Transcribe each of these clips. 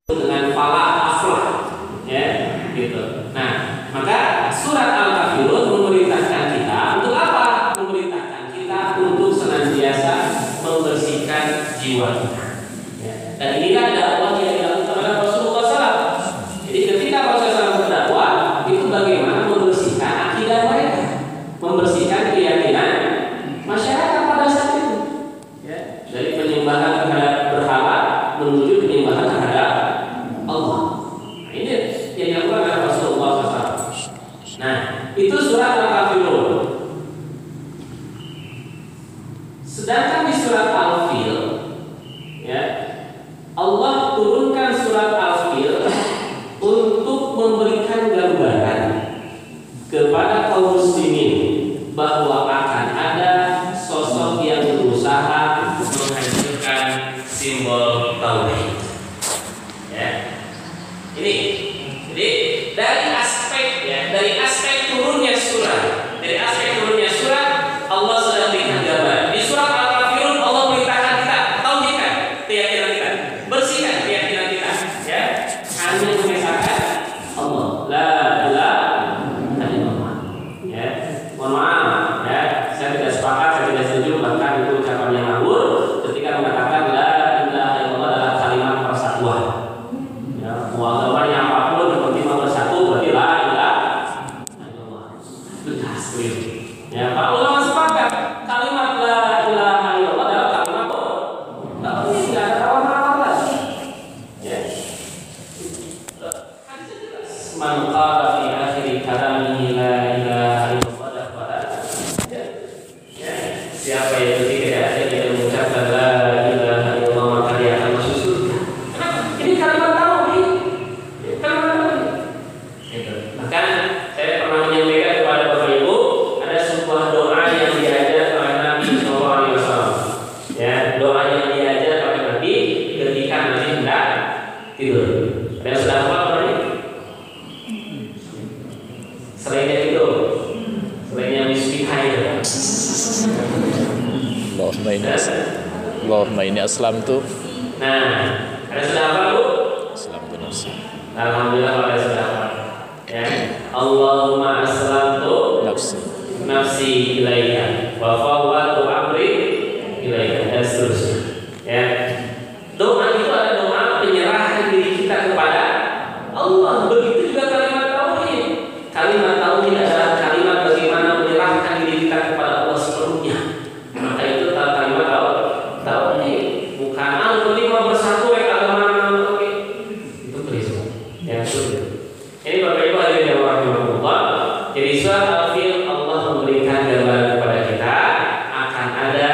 dengan falah aflah, ya, gitu. Nah, maka surat Al-Kafirun memerintahkan kita untuk apa? Memerintahkan kita untuk senantiasa membersihkan jiwa kita. Ya. Dan inilah dakwah yang dilakukan oleh Rasulullah SAW. Jadi ketika Rasulullah SAW berdakwah, itu bagaimana membersihkan akidah mereka, membersihkan keyakinan masyarakat pada saat itu. Ya. Dari penyembahan terhadap berhala menuju penyembahan terhadap Allah. Nah, ini yang dilakukan oleh Rasulullah SAW. Nah, itu surat Al-Kafirun. Sedangkan di surat Al-Fil, ya, Allah turunkan surat Al-Fil untuk memberikan gambaran kepada kaum muslimin bahwa akan ada sosok yang berusaha menghancurkan simbol tauhid. Ya. Ini, jadi dari aspek turunnya surat, Allah sudah berikan gambaran. Di surat Al-Kafirun Allah perintahkan kita tauhidkan keyakinan kita, bersihkan keyakinan kita, ya. Hanya mengesahkan Allah, la ilaha illallah. Ya. Mohon maaf, ya. Saya tidak sepakat, saya tidak setuju, bahkan itu ucapan yang ngawur ketika mengatakan la ilaha illallah adalah kalimat persatuan. Ya, mau agamanya apapun yang penting mau bersatu berarti la ilaha illallah. Itu tasbih. Ya, Pak ulama sepakat kalimat la ilaha illallah adalah kalimat tauhid, tidak ada tawar-tawar lagi. Ya. Hadisnya jelas. Man qala fi akhir kalamihi la ilaha illallah dakhala. Ya. Siapa yang ketika akhirnya mengucapkan la ilaha illallah maka dia akan masuk surga. Kenapa? Ini kalimat tauhid. Kalimat tauhid. Gitu. Bahkan saya pernah menyampaikan kepada Bapak Ibu ada sebuah doa yang diajar oleh Nabi SAW. Ya, doa yang diajar oleh Nabi ketika Nabi hendak tidur. Ada yang sudah hafal Nabi? Selainnya tidur, selainnya misbihah itu. Allahumma ini aslam tuh. Nah, ada sudah hafal Bu? Aslam tuh nafsi. Alhamdulillah kalau ada sudah hafal. Ya, Allahumma aslamtu nafsi ilaika wa fawwatu amri ilaika dan seterusnya. Ya. Doa itu adalah doa penyerahan diri kita kepada Allah. Begitu juga kalimat tauhid. Kalimat tauhid adalah kalimat bagaimana menyerahkan diri kita kepada Allah sepenuhnya. Maka itu kalimat tauhid. Bukan al-lima bersatu agama tauhid. Itu berismu. Yang sulit. Ini Bapak Ibu hadirin yang rahimahullah. Jadi surat Al-Fil Allah memberikan gambaran kepada kita akan ada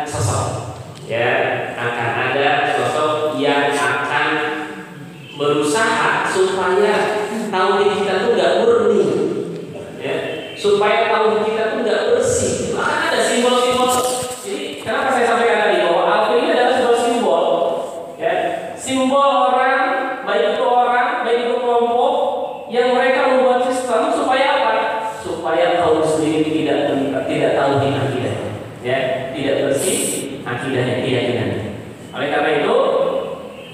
sosok, ya, akan ada sosok yang akan berusaha supaya tauhid kita tuh nggak murni, ya, supaya tauhid kita tuh nggak bersih. Akan ada simbol-simbol. Jadi kenapa saya sampaikan tadi bahwa Al-Fil ini adalah sebuah simbol, ya, simbol orang, baik itu kelompok yang mereka membuat sistem supaya apa? Supaya kaum muslimin tidak tahu akidah, ya, tidak bersih akidahnya, keyakinannya. Oleh karena itu,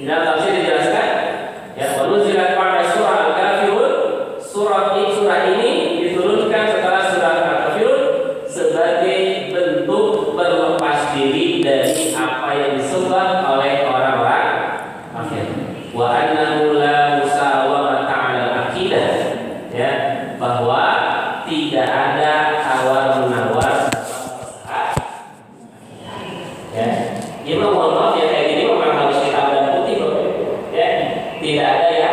di dalam tafsir dijelaskan, ya, wanuzilat pada surah Al-Kafirun, surah ini diturunkan setelah surah Al-Kafirun sebagai bentuk berlepas diri dari apa yang disembah oleh orang-orang kafir. Wa annahu la musawamata 'ala akidah, ya, bahwa tidak ada tawar-menawar dalam ya. Ya, mohon maaf ya, kayak gini memang harus hitam dan putih, ya. Tidak ada ya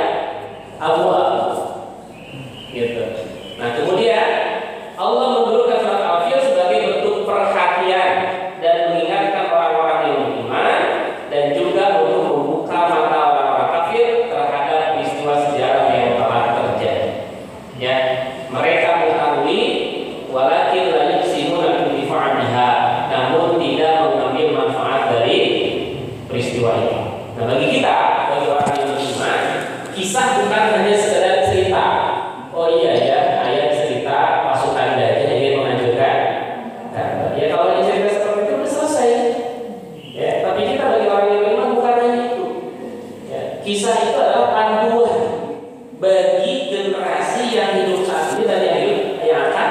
abu-abu, gitu. Nah, kemudian Allah menurunkan surat Al-Fil sebagai bentuk perhatian dan mengingatkan orang-orang yang beriman dan juga untuk membuka mata orang-orang kafir terhadap peristiwa sejarah yang telah terjadi. Ya, mereka mengetahui walakin la yusimuna bi fa'liha, namun tidak mengambil manfaat dari peristiwa itu. Nah, bagi kita, bagi orang yang beriman, kisah bukan hanya sekedar cerita. Oh iya ya, ayat cerita pasukan Dajjal ingin menghancurkan. Ya, kalau ada cerita seperti itu sudah selesai. Ya, tapi kita bagi orang yang beriman bukan hanya itu. Ya, kisah itu adalah panduan bagi generasi yang hidup saat ini dan yang akan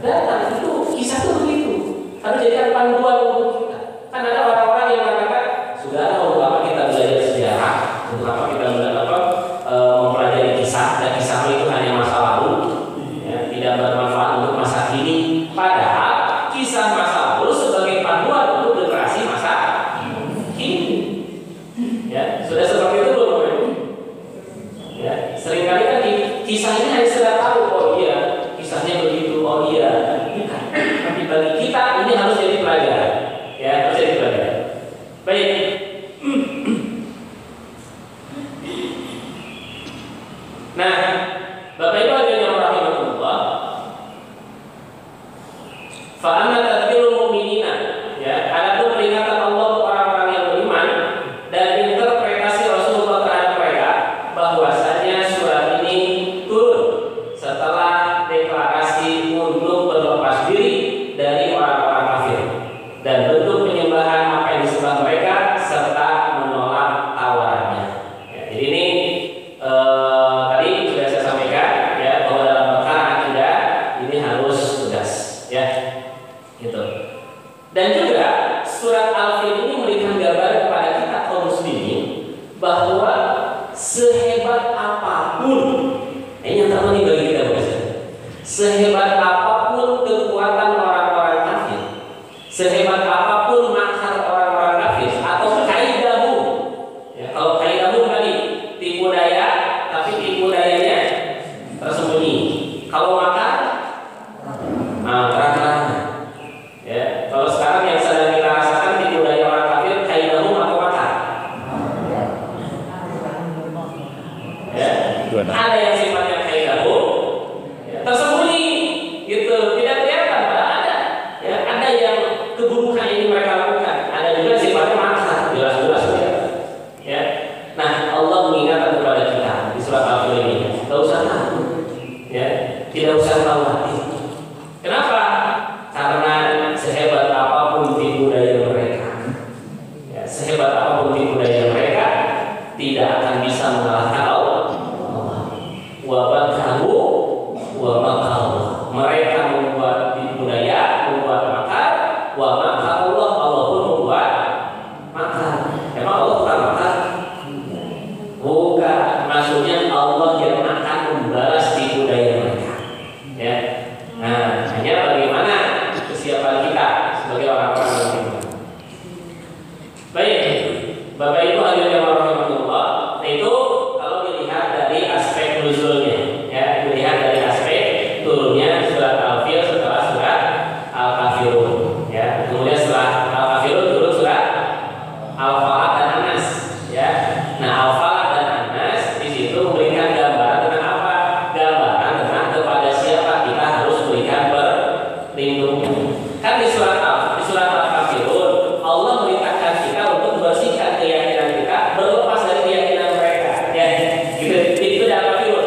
datang. Itu kisah itu begitu. Harus jadikan panduan untuk kita. Kan ada orang-orang yang mengatakan, sudah untuk apa kita belajar sejarah, untuk apa kita mempelajari kisah, dan kisah itu hanya masa lalu, ya, tidak bermanfaat untuk masa kini. Padahal kisah masa lalu sebagai panduan untuk generasi masa kini. Ya, sudah seperti itu belum? Ya, seringkali kan kisah ini hanya sudah tahu, oh iya, kisahnya begitu, oh iya. Tapi bagi kita ini harus jadi pelajaran. Ya, harus jadi pelajaran. Baik. Nah, Bapak Ibu hadirin rahimakumullah, fa amma tadhkirul mu'minina, ya, adapun peringatan Allah untuk orang-orang yang beriman dan interpretasi Rasulullah terhadap mereka bahwasanya surat ini turun setelah deklarasi untuk berlepas diri dari orang-orang kafir dan bentuk penyembahan apa yang disembah mereka serta menolak tawarannya. Ya, jadi ini tadi sudah saya sampaikan, ya, bahwa dalam perkara akidah ini harus tegas, ya, gitu. Dan juga surat Al-Fil ini memberikan gambaran kepada kita kaum muslimin bahwa sehebat apapun, ini yang terpenting bagi kita, sehebat apapun kekuatan orang-orang kafir, sehebat apapun makar orang-orang kafir atau kaidahu, ya, kalau kaidahu tadi tipu daya, tapi tipu dayanya tersembunyi. Kalau makar, terang-terangan. Ya, kalau sekarang yang sedang kita rasakan tipu daya orang kafir, kaidahu atau makar. Ya, ada yang sifatnya kaidahu, ya, tersembunyi, gitu, tidak kelihatan, padahal ada. Ya, ada yang keburukan ini mereka lakukan. Ada juga sifatnya makar, jelas-jelas kelihatan. Ya, nah Allah mengingatkan kepada kita di surat Al-Fil ini, tidak usah takut, ya, tidak usah khawatir. Kenapa? Karena sehebat apapun tipu daya mereka, ya, sehebat apapun tipu daya mereka, tidak akan bisa mengalahkan Allah. Wa bakaru wa makaru. Mereka membuat tipu daya, membuat makar. Wa makarullah, Allah pun membuat makar. Emang Allah bukan makar? Bukan. Maksudnya Allah yang akan membalas tipu daya mereka. Ya. Nah, hanya bagaimana kesiapan kita sebagai orang-orang yang beriman. Baik, Bapak Ibu hadirin rahimakumullah, itu kalau dilihat dari aspek nuzulnya, ya, dilihat dari aspek turunnya surat Al-Fil setelah surat Al-Kafirun, ya. Kemudian setelah Al-Kafirun turun surat Al-Falaq dan An-Nas, ya. Nah, Al-Falaq dan An-Nas di situ memberikan gambaran tentang apa? Gambaran tentang kepada siapa kita harus berikan perlindungan. Kan di surat Al-Kafirun Allah merintahkan kita untuk bersihkan keyakinan kita, berlepas dari keyakinan mereka, ya. Gitu. Itu di Al-Kafirun.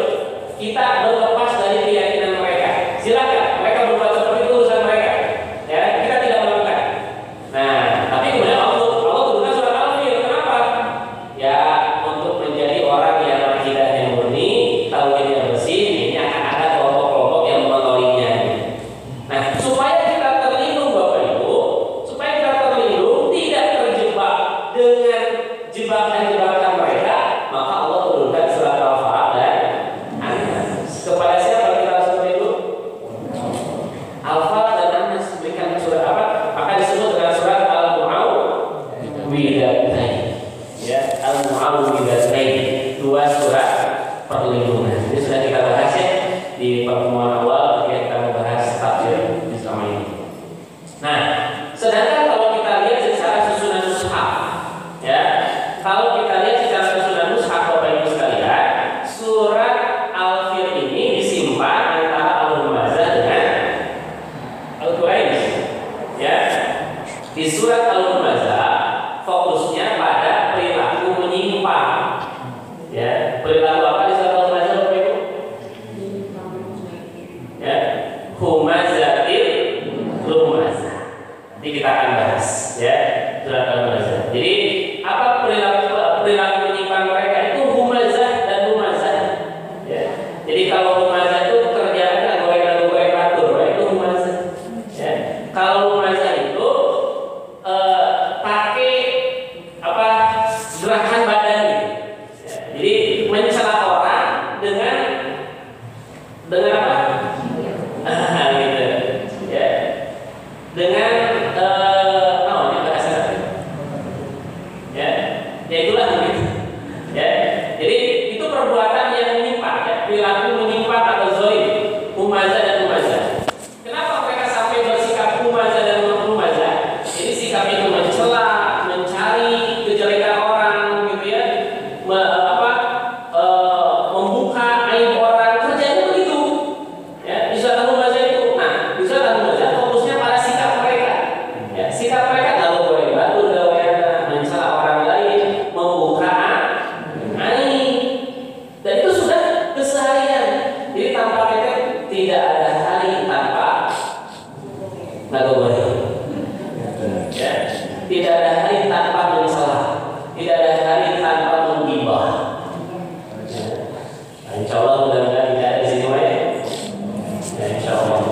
Jadi itu perbuatan yang menyimpang, ya, perilaku menyimpang atau zalim, humazah dan humazah. Kenapa mereka sampai bersikap humazah dan humazah? Jadi sikap itu mencela, mencari kejelekan orang, gitu ya, membuka aib orang, kerjanya begitu. Ya, di surat humazah itu. Nah, di surat humazah fokusnya pada sikap mereka. Ya, sikap mereka kalau boleh batu, mencela orang lain, membuka aib, dan itu sudah keseharian. Jadi tampaknya tidak ada hari tanpa nggak ya, tidak ada hari tanpa mencela, tidak ada hari tanpa menggibah. Ya, insya Allah mudah-mudahan tidak ada di sini, ya. Ya, insya Allah.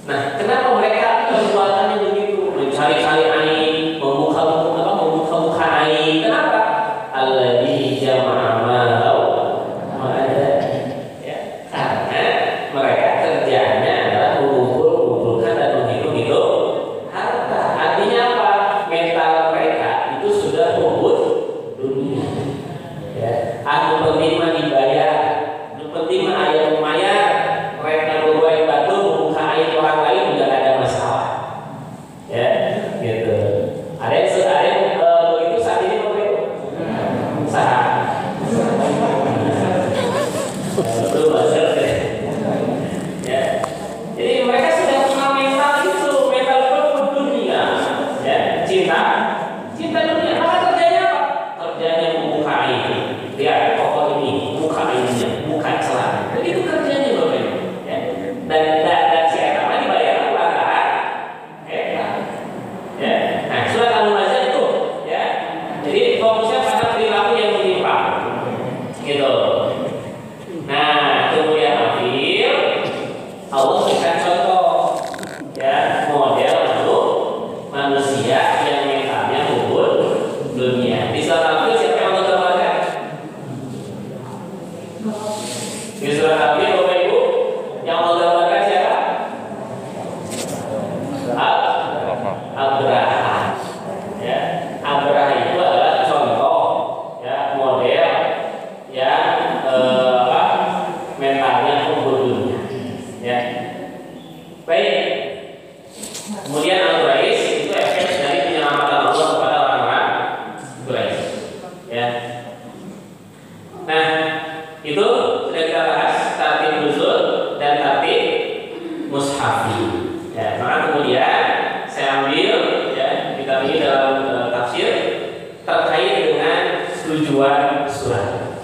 Nah, kenapa mereka perbuatannya begitu, mencari-cari aib, membuka aib? Kenapa? Alladzi jama'a malau wa ada. Ya, karena mereka kerjanya adalah mengumpulkan dan menghitung-hitung harta. Artinya apa? Mental mereka itu sudah hubud dunia. Ya, anu penting mah dibayar, anu penting mah aya lumayan. Mereka berbuat batu, membuka aib orang lain tidak ada masalah. Ya, gitu. Ada yang begitu saat ini begitu. Saat. Belum belajar deh. Ya. Jadi mereka sudah punya mental itu, mental hubud dunia. Ya, cinta dunia. Maka kerjanya apa? Kerjanya membuka aib. Lihat pokok ini, buka aibnya, buka celah. Begitu kerjanya Bapak. Ya. Dan si eta mah dibayar pelanggaran eta. Ya. Nah, surat Al-Humazah itu, ya. Jadi fokusnya pada perilaku yang menyimpang. Gitu. Nah, kemudian akhir Allah berikan contoh, ya, model makhluk manusia yang mentalnya hubud dunia. Di surat Al-Fil siapa yang Allah gambarkan? Di surat Al-Fil Bapak Ibu yang Allah gambarkan siapa? Abraha. Ya, Abraha itu adalah contoh, ya, model yang mentalnya hubud dunia. Ya. Baik. Kemudian Al-Quraisy itu efek dari penyelamatan Allah kepada orang-orang Quraisy. Ya. Nah, itu sudah kita bahas tartib nuzul dan tartib mushafi. Ya, maka kemudian saya ambil, ya, kita ini dalam tafsir terkait dengan tujuan surat.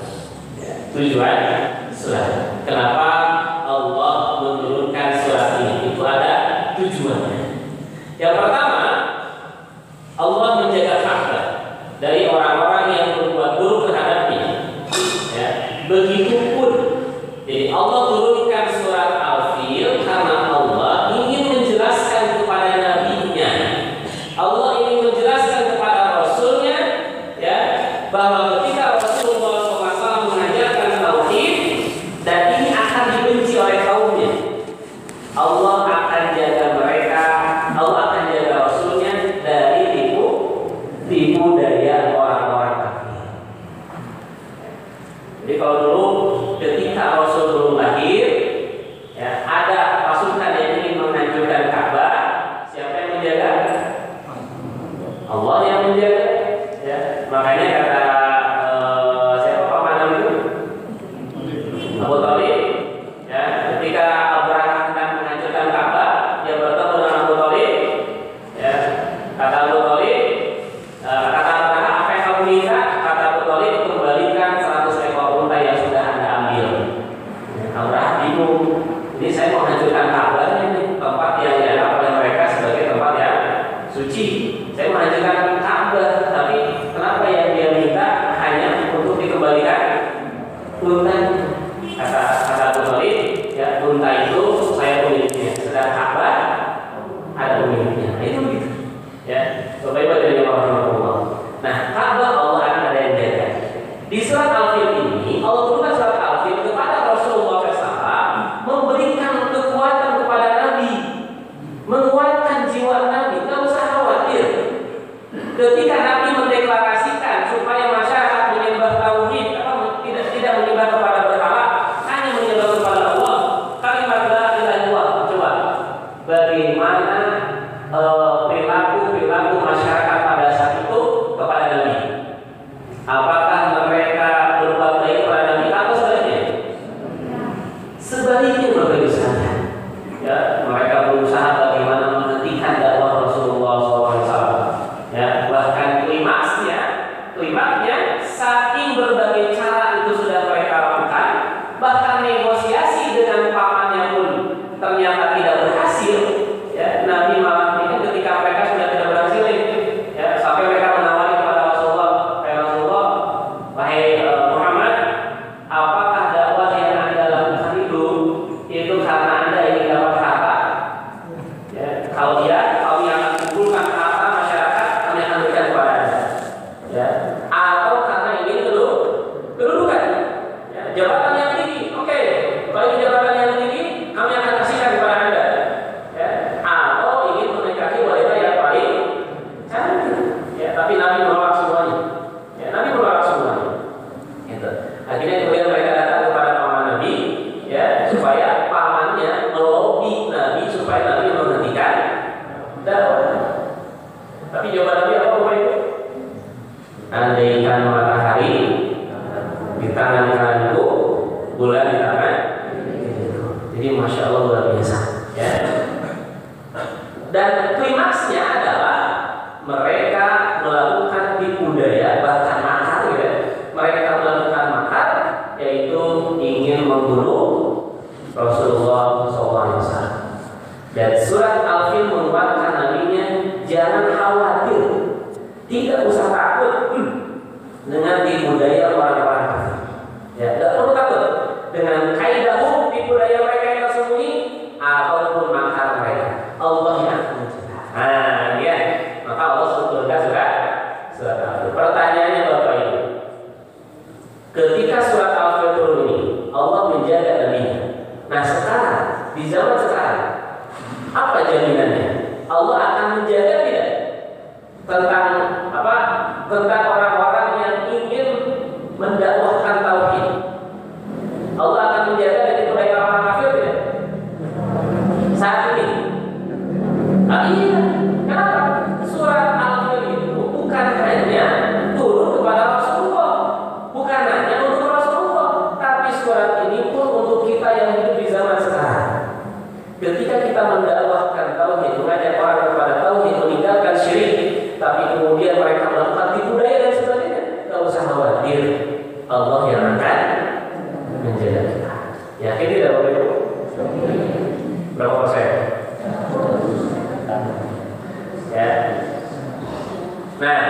Ya, tujuan surat. Kenapa Allah menurunkan surat ini? Itu ada tujuannya. Yang pertama, Allah menjaga Ka'bah dari orang-orang yang berbuat buruk terhadapnya. Ya, begitupun. Jadi Allah turunkan surat Al-Fil karena Allah ingin menjelaskan kepada nabinya, Allah ingin menjelaskan kepada rasulnya, ya, bahwa ketika Rasulullah SAW mengajarkan tauhid dan ini akan dibenci oleh kaumnya, Allah akan jaga mereka, Allah akan jaga rasulnya dari tipu daya orang-orang kafir. Jadi kalau dulu ketika Rasul belum lahir, ya, ada pasukan yang ingin menghancurkan Ka'bah, siapa yang menjaga? Allah yang menjaga. Ya, makanya kata siapa paman itu? Abu Thalib. Ya, ketika Abraha hendak menghancurkan Ka'bah, dia bertemu dengan Abu Thalib. Ya, kata Abu Thalib, kata Abraha, apa yang kamu minta? Kata Abu Thalib, kembalikan 100 ekor unta yang sudah Anda ambil. Ya, Abraha bingung. Ini saya mau hancurkan Ka'bah ini, tempat yang dianggap oleh mereka sebagai tempat yang suci. Saya menghancurkan Ka'bah, tapi kenapa yang dia minta hanya untuk dikembalikan unta? Kata Abu Thalib, ya, unta itu saya pemiliknya, sedang Ka'bah ada pemiliknya. Itu gitu. Ya, Bapak Ibu dari Allah. Nah, Ka'bah Allah akan ada yang jaga. Di surat Al-Fil ini, Allah turunkan surat Al-Fil kepada Rasulullah SAW, memberikan kekuatan kepada Nabi, menguatkan jiwa Nabi. Nggak usah khawatir. Ketika Nabi mendeklarasikan supaya masyarakat menyembah tauhid, Akhirnya kemudian mereka datang kepada paman Nabi, ya, supaya pamannya melobi Nabi supaya Nabi menghentikan dakwah. Tapi jawaban Nabi apa Bapak Ibu? Andaikan matahari di tangan kananku, bulan di tangan. Jadi masya Allah luar biasa, ya. Dan klimaksnya adalah mereka melakukan tipu daya, bahkan makar, ya. Mereka melakukan makar, yaitu ingin membunuh Rasulullah SAW. Dan surat Al-Fil menguatkan nabinya, jangan khawatir, tidak usah takut dengan tipu daya orang-orang kafir. Ya, tidak perlu takut dengan kaidah tipu daya mereka yang tersembunyi ataupun makar mereka. Allah yang akan mencegah. Nah, ya, maka Allah turunkan surat Al-Fil. Pertanyaannya Bapak Ibu, ketika surat Al-Fil turun ini, Allah menjaga nabinya. Nah, sekarang di zaman sekarang, apa jaminannya? Allah akan menjaga tidak? Tentang apa? Tentang orang-orang yang ingin mendakwahkan tauhid. Allah akan menjaga dari budaya orang kafir tidak? Saat ini. Iya. Kenapa? Surat Al-Fil itu bukan hanya turun kepada Rasulullah, bukan hanya untuk Rasulullah, tapi surat ini pun untuk kita yang hidup di zaman sekarang. Ketika kita mendakwahkan tauhid, mengajak orang kepada tauhid, meninggalkan syirik, tapi kemudian mereka melakukan tipu daya dan sebagainya, tidak usah khawatir, Allah yang akan menjaga kita. Yakin tidak Bapak Ibu? Berapa persen? Ya. Nah,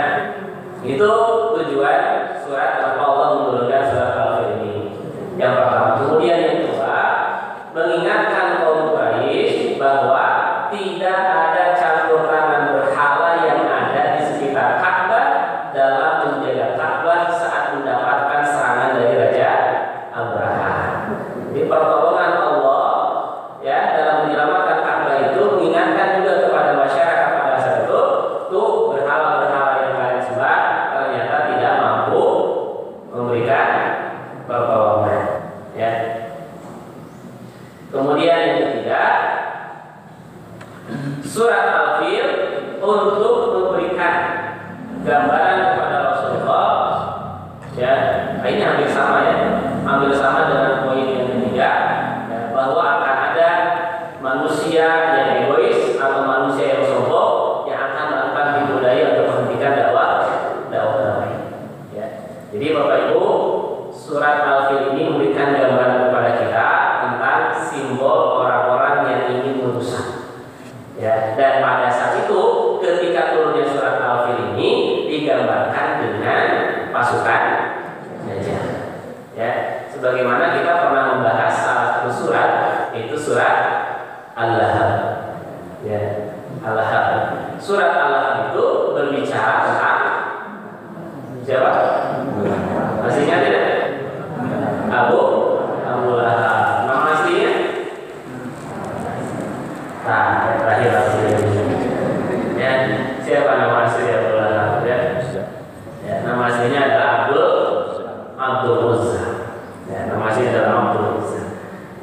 itu tujuan surat Allah menurunkan surat Al-Fil ini. Yang pertama. Kemudian yang kedua, mengingatkan kaum Quraisy bahwa tidak ada campur tangan berhala yang ada di sekitar Ka'bah dalam menjaga Ka'bah saat mendapatkan serangan dari Raja Abraha. Di pertolongan Allah, ya, dalam menyelamatkan Ka'bah itu mengingatkan juga kepada masyarakat pada saat itu, tuh berhala-berhala yang kalian sembah ternyata tidak mampu memberikan pertolongan, ya. Kemudian yang ketiga, surat Al-Fil untuk memberikan gambaran kepada Rasulullah, ya, ini hampir sama, ya, hampir sama dengan poin yang ketiga, ya, bahwa akan ada manusia yang egois atau manusia yang sombong yang akan melakukan tipu daya untuk menghentikan dakwah. Ya. Jadi Bapak Ibu, surat Al-Fil ini memberikan gambaran kepada kita tentang simbol orang-orang yang ingin merusak. Ya, dan pada saat itu ketika turunnya surat Al-Fil ini digambarkan dengan pasukan gajah. Ya, sebagaimana kita pernah membahas salah satu surat, yaitu surat Al-Lahab. Ya, Al-Lahab. Surat Al-Lahab itu berbicara tentang siapa? Masih ingat tidak? Abu Lahab. Nama aslinya? Nah, terakhir aslinya. Ya, siapa nama asli Abu Lahab? Ya, nama aslinya adalah Abdul Uzza. Ya, nama aslinya adalah Abdul Uzza.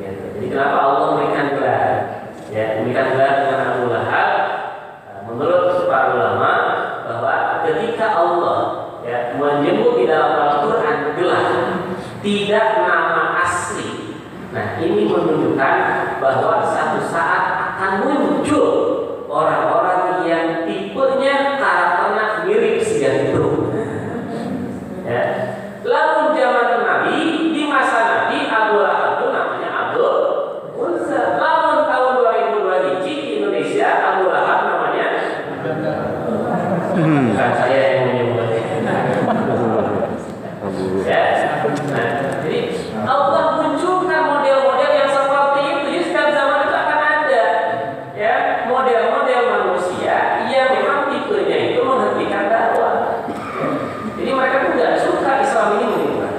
Ya, jadi kenapa Allah memberikan gelar? Ya, memberikan gelar dengan Abu Lahab. Menurut para ulama bahwa ketika Allah, ya, menyebut di dalam Al-Quran gelar, tidak nama asli. Nah, ini menunjukkan bahwa satu saat akan muncul orang-orang yang tipenya karakternya mirip si itu. Ya. Lalu zaman Nabi, di masa Nabi, Abu Lahab itu namanya Abdul Uzza. Lalu tahun 2002 di Indonesia, Abu Lahab namanya bukan saya yang menyebutnya. Ya. Nah, jadi Allah munculkan model-model yang seperti itu. Jadi setiap zaman itu akan ada, ya, model-model manusia yang memang tipenya itu menghentikan dakwah. Jadi mereka pun tidak suka Islam ini menyebar.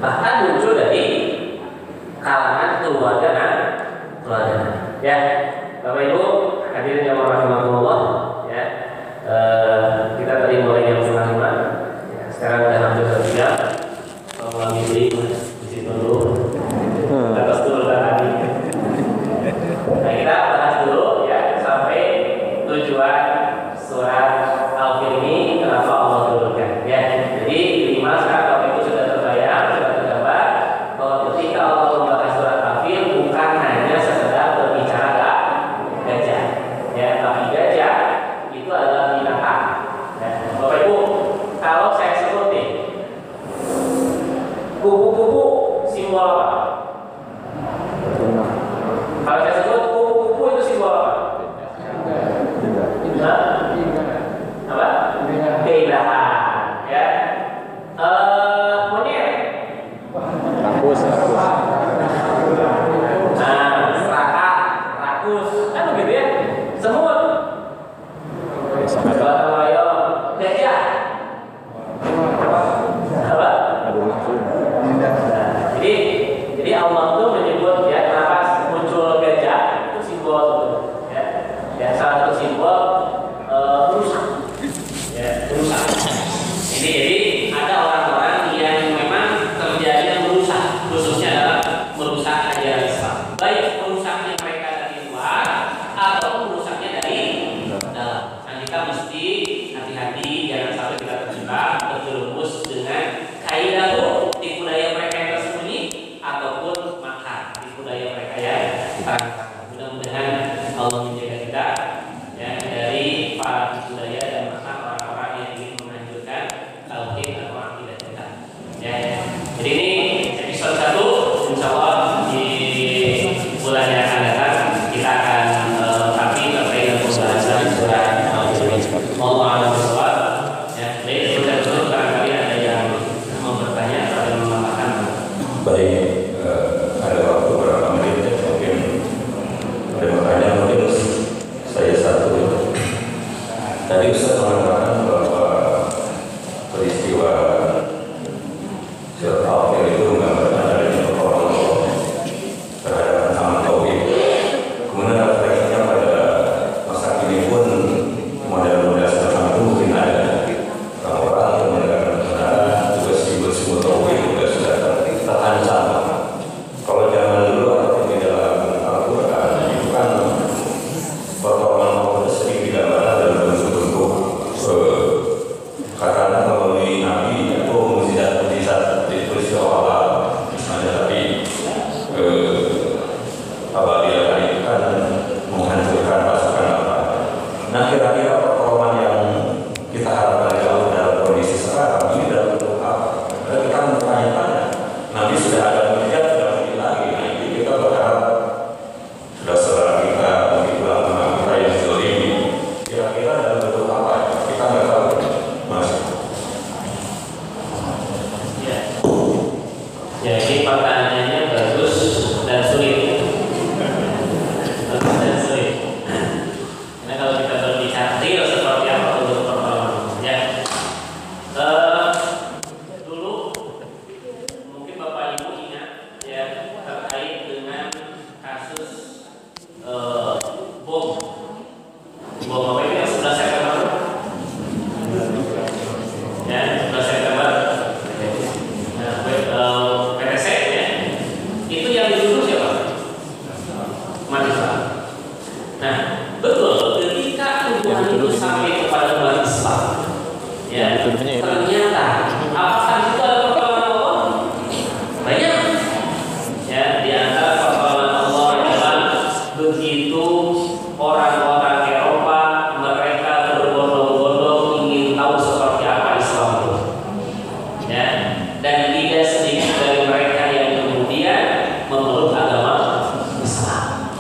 Bahkan muncul dari kalangan keluarga. Ya, Bapak Ibu hadirin yang rahimahullah, ya, kita tadi mulai jam 4:30, ya, sekarang sudah hampir 1 jam. Mili di situ dulu. Terus dulu tadi. Nah, kita bahas dulu ya sampai tujuan surat Al-Fil ini kenapa Allah turunkan. Ya, jadi minimal sekarang kalau itu sudah terbayang, sudah tergambar bahwa ketika Allah membahas surat Al-Fil bukan hanya sekedar berbicara gajah, ya, tapi gajah itu adalah binatang. Ya, Bapak Ibu, kalau saya sebut nih kupu-kupu simbol apa? Kalau saya sebut kupu-kupu itu simbol apa? Apa? Keindahan, ya. Monyet. Rakus. Nah, serakah, rakus, kan begitu ya. Semut. Batang layang, gajah. Apa? Nah, jadi Allah itu menyebut ya kenapa muncul gajah itu simbol ya. Ya salah satu simbol rusak. Ya, rusak. Jadi ada orang-orang yang memang terjadi merusak, khususnya adalah merusak ajaran Islam. Baik merusaknya mereka dari luar atau merusaknya dari dalam. Nah, kita mesti hati-hati jangan sampai kita terjebak terjerumus dengan kaidah tipu daya mereka yang tersembunyi ataupun makar tipu daya mereka yang terang-terangan. Mudah-mudahan Allah menjaga kita ya dari para tipu daya dan makar orang-orang yang ingin menghancurkan tauhid atau akidah kita. Ya. Jadi ini episode 1, insyaallah di bulan yang akan datang kita akan lengkapi terkait dengan pembahasan surat Allah a'lam bishawab. Ya, baik sudah dulu barangkali ada yang mau bertanya atau yang menambahkan. Baik, ada waktu berapa menit ya, mungkin ada pertanyaan mungkin saya satu. Tadi Ustaz mengatakan bahwa peristiwa surat Al-Fil itu menggambarkan adanya pertolongan Allah terhadap ancaman tauhid. Kemudian refleksinya pada masa kini pun model-model seperti itu mungkin ada orang-orang yang menegakkan kebenaran juga simbol-simbol tauhid juga sudah terancam. Kalau zaman dulu atau di dalam Al-Quran itu kan pertolongan Allah itu sering digambarkan dalam bentuk-bentuk katakanlah melalui nabi atau mukjizat di peristiwa Allah misalnya tadi apabila itu kan menghancurkan pasukan apa. Nah kira-kira pertolongan yang kita harapkan dalam kondisi sekarang ini dalam bentuk apa? Karena kita bertanya-tanya, nanti sudah ada mukjizat sudah mungkin lagi. Nah ini kita berharap sudah saudara kita, mungkin ulama kita yang zalimi. Kira-kira dalam bentuk apa? Kita nggak tahu, Mas. Ya. Jadi pertanyaannya bagus dan sulit. Bagus dan sulit. Karena kalau kita berbicara real seperti apa untuk pertolongan, ya. Dulu mungkin Bapak Ibu ingat ya terkait dengan kasus bom apa itu yang 11 September ya 11 September PTC ya itu yang dituduh siapa? Umat Islam. Nah betul ketika tuduhan itu sampai kepada umat Islam ya ternyata apakah itu ada pertolongan Allah? Banyak ya di antara pertolongan Allah adalah begitu orang-orang Eropa mereka berbondong-bondong ingin tahu seperti apa Islam itu ya dan tidak sedikit dari mereka yang kemudian memeluk agama Islam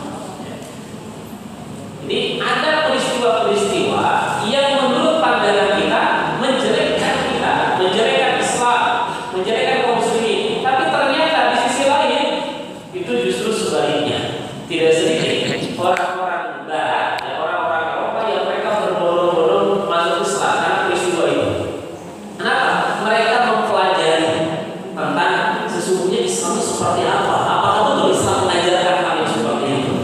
ya. Jadi ada peristiwa-peristiwa yang menurut pandangan kita menjelekkan Islam, menjelekkan kaum muslimin, tapi ternyata di sisi lain itu justru sebaliknya. Tidak sedikit orang-orang Barat, ya, orang-orang Eropa yang mereka berbondong-bondong masuk Islam karena peristiwa itu. Kenapa? Mereka mempelajari tentang sesungguhnya Islam itu seperti apa. Apakah betul Islam mengajarkan hal yang seperti itu?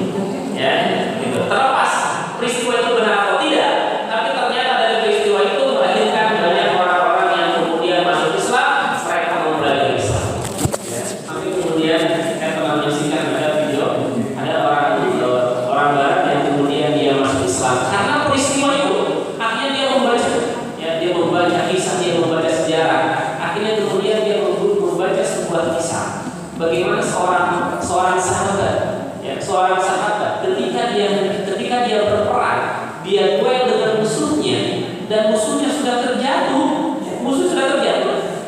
Ya, gitu. Terlepas peristiwa itu benar atau tidak, tapi ternyata dari peristiwa itu melahirkan banyak orang-orang yang kemudian masuk Islam, mereka mempelajari Islam. berkisah bagaimana seorang sahabat, ya, seorang sahabat ketika dia berperang, dia duel dengan musuhnya dan musuhnya sudah terjatuh,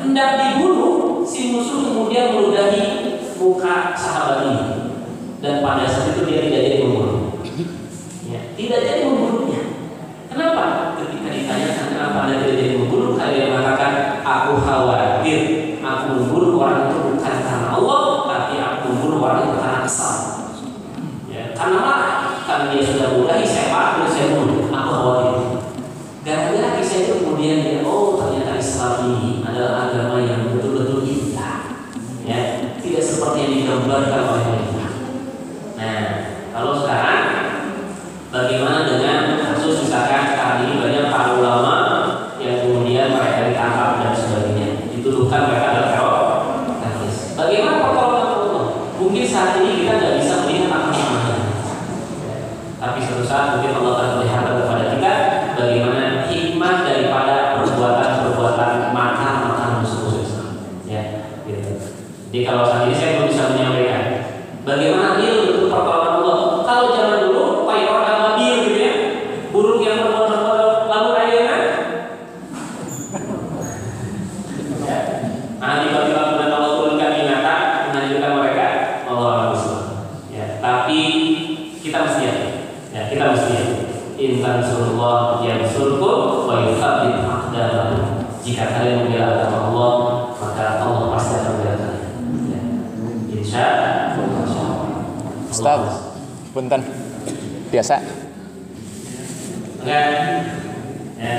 hendak dibunuh, si musuh kemudian meludahi muka sahabat ini, dan pada saat itu dia tidak jadi membunuh, ya, tidak jadi membunuhnya. Kenapa? Ketika ditanyakan kenapa Anda tidak jadi membunuh, dia mengatakan, aku khawatir aku membunuh orang itu bukan karena Allah, tapi aku membunuh orang itu karena kesal, ya, karena marah, karena dia sudah meludahi saya marah, terus saya bunuh, aku khawatir. Gara-gara kisah itu kemudian dia, oh ternyata Islam ini adalah agama yang betul-betul indah, ya, tidak seperti yang digambarkan oleh mereka. Nah, kalau sekarang bagaimana dengan kasus misalkan sekarang ini banyak para ulama yang kemudian mereka ditangkap dan sebagainya, dituduhkan mereka adalah teroris. Bagaimana pertolongan Allah? Mungkin saat ini kita nggak bisa melihat apa-apa, tapi suatu saat mungkin Allah akan melihat kepada kita bagaimana hikmah daripada perbuatan makar musuh Islam, ya, gitu. Jadi kalau saat ini saya belum bisa menyampaikan bagaimana real bentuk pertolongan Allah. Kalau zaman dulu Fir'aun sama Bil gitu ya, burung yang berbondong-bondong lalu airnya, ya, nah tiba-tiba kemudian Allah turunkan binatang menghancurkan mereka, Allah Akbar, ya. Tapi kita mesti in tansurullah yansurkum wa yuthabbit aqdamakum. Jika kalian membela agama Allah, maka Allah pasti akan membela kalian, ya. Insyaallah. Ustaz, punten. Biasa. Enggak. Ya.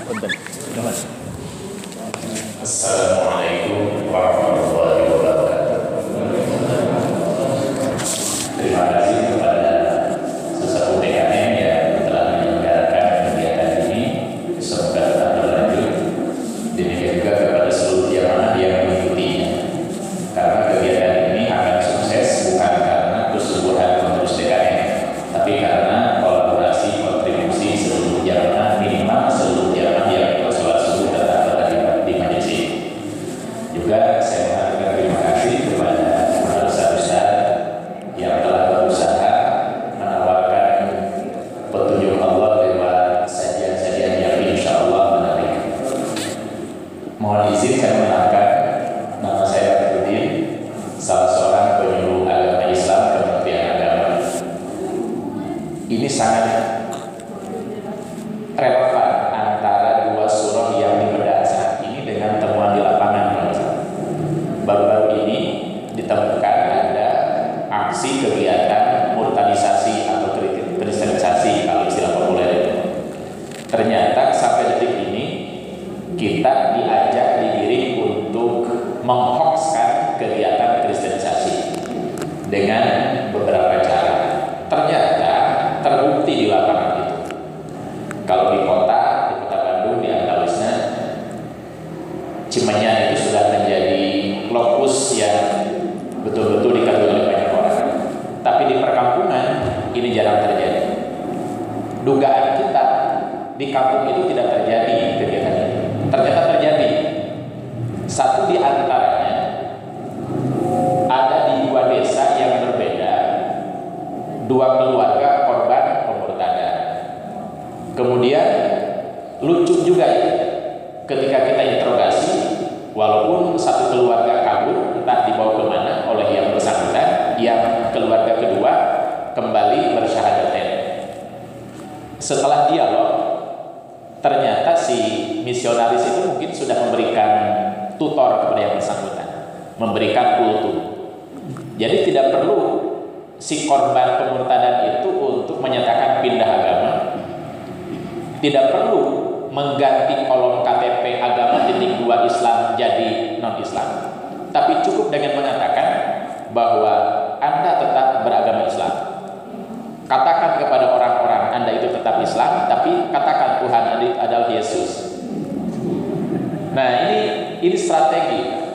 Punten. Assalamualaikum warahmatullahi wabarakatuh. Terima kasih kepada sesepuh PKM yang telah menyelenggarakan kegiatan ini. Semoga tetap berlanjut. Demikian juga kepada seluruh jamaah yang mengikutinya. Karena kegiatan ini akan sukses bukan karena kesuburan pengurus PKM, tapi karena kolaborasi kontribusi seluruh jamaah, minimal seluruh jamaah yang sholat subuh tetap berada di majelis ini. Juga saya mengucapkan terima kasih kepada ustaz-ustaz yang telah berusaha menawarkan petunjuk Allah lewat sajian-sajian yang insya Allah menarik. Mohon izin saya mengenalkan, nama saya Bakudin, salah seorang penyuluh agama Islam Kementerian Agama. Ini sangat relevan antara dua surah yang dibedah saat ini dengan temuan di lapangan. Baru-baru ini ditemukan ada aksi kegiatan murtadisasi atau kristenisasi kalau istilah populer itu. Ternyata sampai detik ini kita diajak, digiring untuk menghoaxkan kegiatan kristenisasi dengan beberapa cara. Ternyata terbukti di lapangan itu. Kalau di kota Bandung, di Andalusnya, Cimenyan itu sudah menjadi lokus yang betul-betul diketahui oleh banyak orang. Tapi di perkampungan ini jarang terjadi. Dugaan kita di kampung itu tidak terjadi kegiatan ini. Ternyata terjadi. Satu di antaranya ada di dua desa yang berbeda, dua keluarga korban pemurtadan. Kemudian lucu juga ya, ketika kita interogasi, walaupun satu keluarga kabur entah dibawa kemana oleh yang bersangkutan, yang keluarga kedua kembali bersyahadatnya. Setelah dialog, ternyata si misionaris itu mungkin sudah memberikan tutor kepada yang bersangkutan, memberikan kultum. Jadi tidak perlu si korban pemurtadan itu untuk menyatakan pindah agama, tidak perlu mengganti kolom KTP agama titik 2 Islam jadi non-Islam, tapi cukup dengan mengatakan bahwa Anda tetap beragama Islam. Katakan kepada orang-orang Anda itu tetap Islam, tapi katakan Tuhan Anda adalah Yesus. Nah, ini strategi,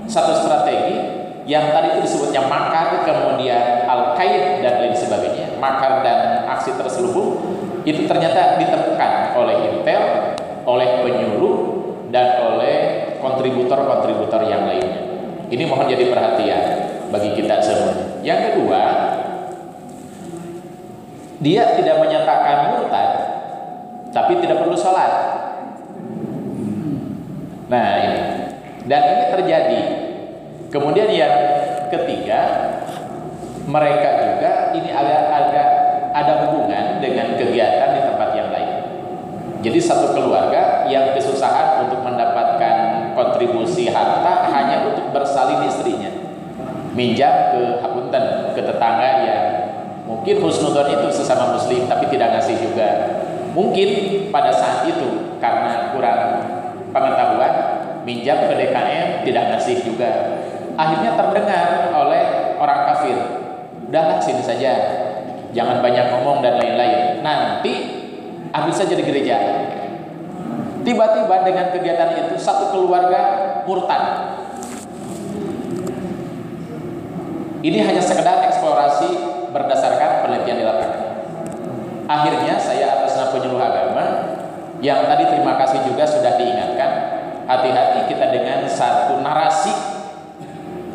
satu strategi yang tadi itu disebutnya makar, kemudian al-kaid dan lain sebagainya. Makar dan aksi terselubung itu ternyata ditemukan oleh Intel oleh penyuluh dan oleh kontributor-kontributor yang lainnya. Ini mohon jadi perhatian bagi kita semua. Yang kedua, dia tidak menyatakan murtad, tapi tidak perlu sholat. Nah ini, dan ini terjadi. Kemudian yang ketiga, mereka juga ini ada hubungan dengan kegiatan di tempat yang lain. Jadi satu keluarga yang kesusahan untuk mendapatkan kontribusi harta hanya untuk bersalin istrinya, minjam ke hapunten, ke tetangga yang mungkin husnudon itu sesama muslim tapi tidak ngasih juga. Mungkin pada saat itu karena kurang pengetahuan, minjam ke DKM tidak ngasih juga. Akhirnya terdengar oleh orang kafir, udahlah sini saja, jangan banyak ngomong dan lain-lain, nanti ambil saja di gereja. Tiba-tiba dengan kegiatan itu satu keluarga murtad. Ini hanya sekedar eksplorasi berdasarkan penelitian di lapangan. Akhirnya saya atas nama penyuluh agama yang tadi terima kasih juga sudah diingatkan, hati-hati kita dengan satu narasi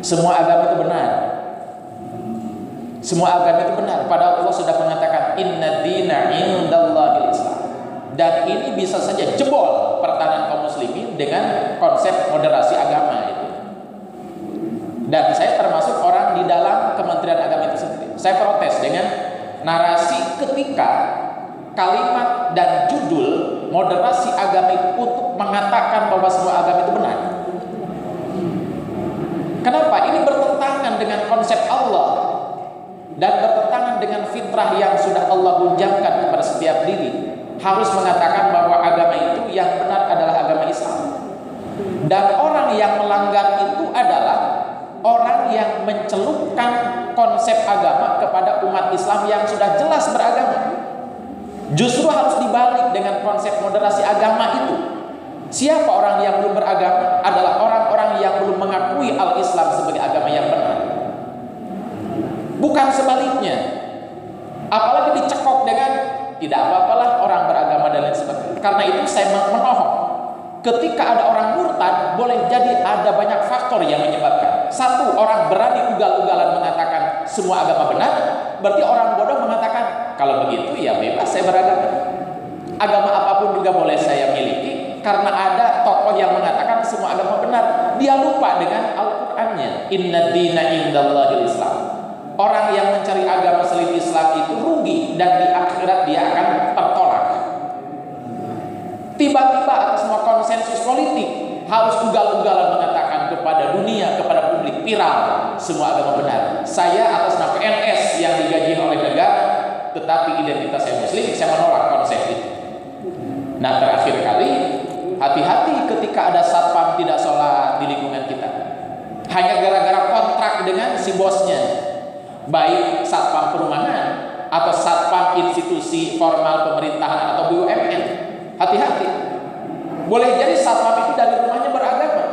semua agama itu benar. Semua agama itu benar. Padahal Allah sudah mengatakan inna dina indallahil Islam. Dan ini bisa saja jebol pertahanan kaum muslimin dengan konsep moderasi agama itu. Dan saya termasuk orang di dalam Kementerian Agama itu sendiri. Saya protes dengan narasi ketika kalimat dan judul moderasi agama itu untuk mengatakan bahwa semua agama itu benar. Kenapa? Ini bertentangan dengan konsep Allah dan bertentangan dengan fitrah yang sudah Allah gunjangkan kepada setiap diri. Harus mengatakan bahwa agama itu yang benar adalah agama Islam. Dan orang yang melanggar itu adalah orang yang mencelupkan konsep agama kepada umat Islam yang sudah jelas beragama. Justru harus dibalik dengan konsep moderasi agama itu. Siapa orang yang belum beragama? Adalah orang-orang yang belum mengakui al-Islam sebagai agama yang benar. Bukan sebaliknya. Apalagi dicekok dengan tidak apa-apalah orang beragama dan lain sebagainya. Karena itu saya menohok, ketika ada orang murtad, boleh jadi ada banyak faktor yang menyebabkan. Satu, orang berani ugal-ugalan mengatakan semua agama benar. Berarti orang bodoh mengatakan kalau begitu ya bebas saya beragama. Agama apapun juga boleh saya miliki, karena ada tokoh yang mengatakan semua agama benar. Dia lupa dengan Al-Qur'annya. Inna dina indallahil Islam. Orang yang mencari agama selain Islam itu rugi dan di akhirat dia akan tertolak. Tiba-tiba atas semua konsensus politik harus ugal-ugalan mengatakan kepada dunia, kepada publik viral semua agama benar. Saya atas nama PNS yang digaji oleh negara, tetapi identitas saya muslim, saya menolak konsep itu. Nah terakhir kali, hati-hati ketika ada satpam tidak sholat di lingkungan kita, hanya gara-gara kontrak dengan si bosnya. Baik satpam perumahan atau satpam institusi formal pemerintahan atau BUMN, hati-hati. Boleh jadi satpam itu dari rumahnya beragama,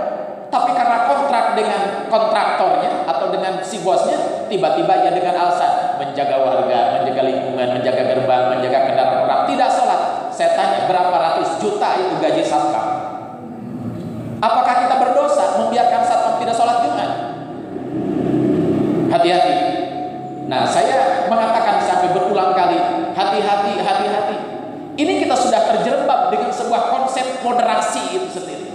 tapi karena kontrak dengan kontraktornya atau dengan si bosnya, tiba-tiba ya dengan alasan menjaga warga, menjaga lingkungan, menjaga gerbang, menjaga kendaraan orang, tidak sholat. Saya tanya, berapa ratus juta itu gaji satpam? Apakah kita berdosa membiarkan satpam tidak sholat Jumat? Hati-hati. Nah, saya mengatakan sampai berulang kali, hati-hati, hati-hati. Ini kita sudah terjerembab dengan sebuah konsep moderasi itu sendiri.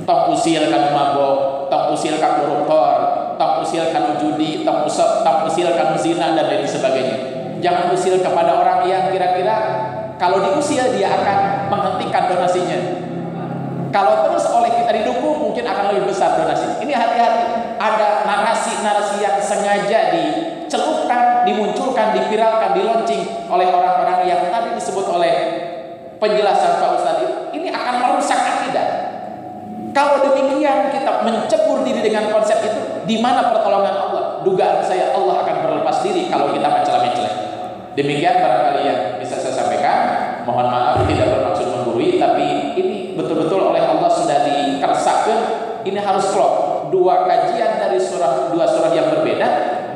Tong usil kanu mabok, tong usil kanu koruptor, tong usil kanu judi, tong usil kanu zina dan lain sebagainya. Jangan usil kepada orang yang kira-kira kalau diusil dia akan menghentikan donasinya. Kalau terus oleh kita didukung mungkin akan lebih besar donasi. Ini hati-hati. Ada narasi-narasi yang sengaja dicelupkan, dimunculkan, dipiralkan, dilaunching oleh orang-orang yang tadi disebut oleh penjelasan Pak Ustadz itu. Ini akan merusak akidah. Kalau demikian kita mencebur diri dengan konsep itu, di mana pertolongan Allah? Dugaan saya Allah akan berlepas diri kalau kita mencela-mencela. Demikian barangkali yang bisa saya sampaikan. Mohon maaf tidak bermaksud menggurui, tapi ini betul-betul oleh Allah sudah dikersakkan. Ini harus klop. Dua kajian dari dua surah yang berbeda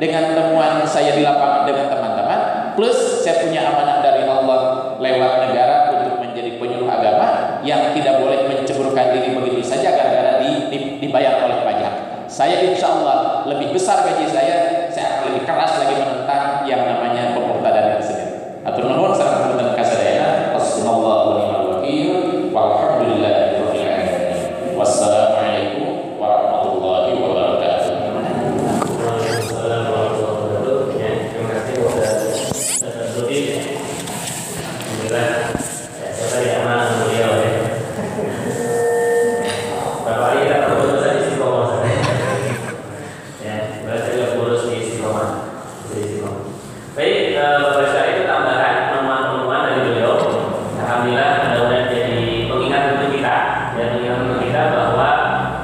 dengan temuan saya di lapangan dengan teman-teman, plus saya punya amanah dari Allah lewat negara untuk menjadi penyuluh agama yang tidak boleh menceburkan diri begitu saja gara-gara dibayar oleh pajak. Saya insya Allah lebih besar gaji saya akan lebih keras lagi menentang yang namanya pemurtadan itu sendiri. Atur nuhun sareng punten kasadayana. Wassallallahu alaihi walhamdulillahirabbil alamin. Wassalamualaikum warahmatullahi wabarakatuh. Waalaikumsalam warahmatullahi wabarakatuh. Ya, terima kasih Ustaz Rudi. Alhamdulillah. Ya, saya tadi amanah beliau ya. Berapa kali kita bertemu Ustaz di Istiqomah. Ya, berarti juga kurus di Istiqomah. Baik, Bapak itu tambahan teman-teman dari beliau. Alhamdulillah, mudah-mudahan jadi pengingat untuk kita, dan pengingat untuk kita bahwa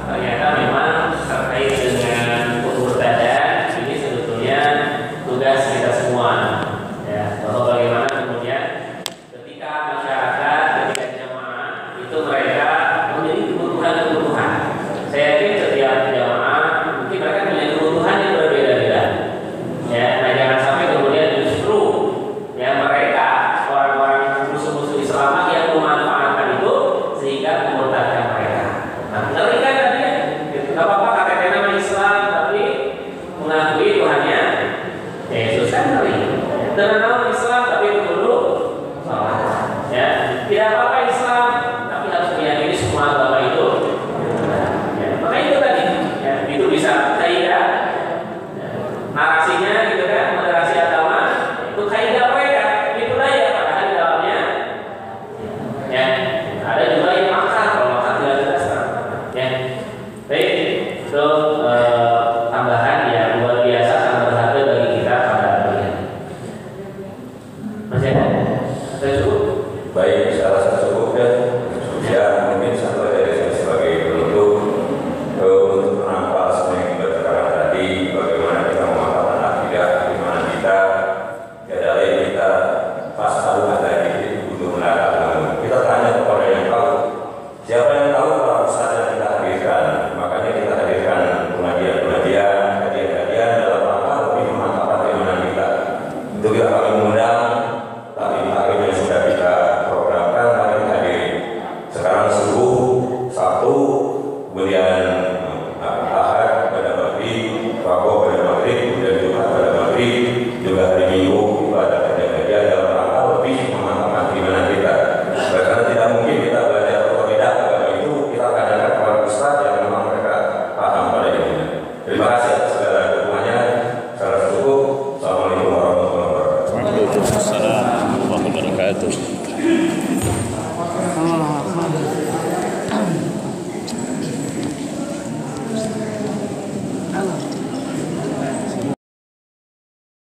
ternyata memang terkait dengan pemurtadan ini sebetulnya tugas kita semua. Ya, bahwa bagaimana kemudian ketika masyarakat, ketika jamaah itu mereka memiliki kebutuhan-kebutuhan. Saya yakin setiap jamaah mungkin mereka punya kebutuhan yang berbeda-beda. Ya, nah jangan sampai kemudian justru ya mereka orang-orang musuh-musuh Islam yang memanfaatkan itu sehingga memurtadkan mereka. Nah, ngeri kan tadi? Tidak apa-apa KTP nama Islam tapi mengakui Tuhannya Yesus, kan ngeri. Dengan nama Islam tapi dulu salah. Ya, tidak apa-apa Islam tapi harus meyakini semua agama itu. Ya, maka itu tadi. Ya, itu bisa kaidah. Narasinya gitu kan, moderasi agama itu kaidah mereka, itu daya padahal di dalamnya ya ada juga yang makar, kalau makar tidak jelas ya. Baik, itu tambahan yang luar biasa sangat berharga bagi kita pada hari ini. Masih ada? Sudah cukup? Baik, saya rasa cukup ya. Ya, mungkin satu dari saya sebagai penutup untuk menambah semua yang kita bicarakan tadi, bagaimana kita memanfaatkan akidah, di mana kita tiada lain kita pas tahu ada di untuk menegakkan. Kita tanya kepada yang tahu. Siapa yang tahu kalau Ustaz yang kita hadirkan? Makanya kita hadirkan pengajian-pengajian, kajian-kajian dalam rangka lebih memantapkan keimanan kita. Untuk kita kami mengundang taklim-taklim yang sudah kita programkan hari hadir. Sekarang subuh Sabtu, kemudian